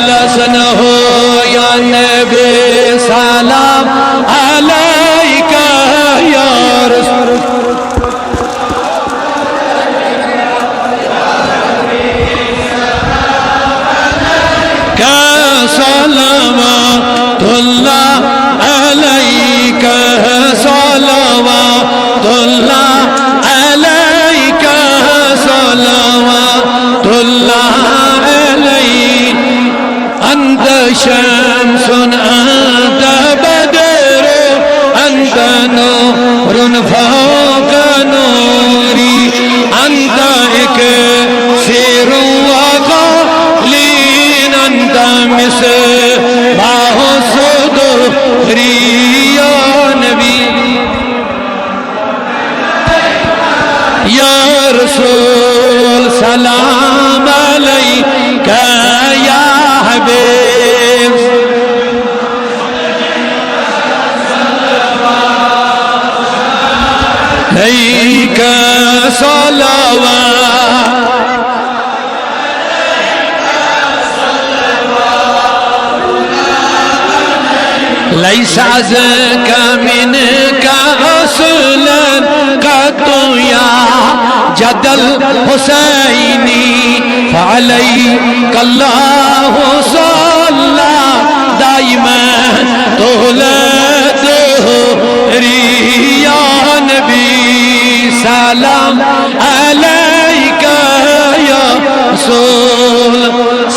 लसन हो या नबी सलाम अलैका या रसूल का सलावतुल्लाह अलैका सलावतुल्लाह अलैका सलावतुल्लाह अंत शम्सुन अंत बदर अंत नूरुन फौका नूरी अंत इक्सीरुन व क़लीन अंत मिस्बाहु सुदूरी या नबी या रसूल सलाम अलैका या हबीब अलैका सलावत लैसा ज़का मिनका असलन कतो या जदल हुसैनी फअलैकल्लाहु सल्ला दाइमन तुलदहु रिया नबी सलाम अलैका या रसूल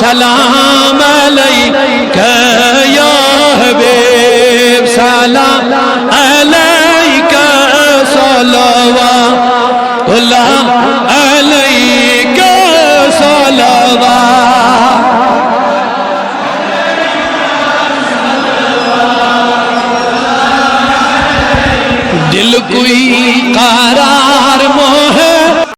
सलाम अलैका या हबीब सलाम अलैका सलावतुल्लाह अलैका सलावत दिल कोई कारा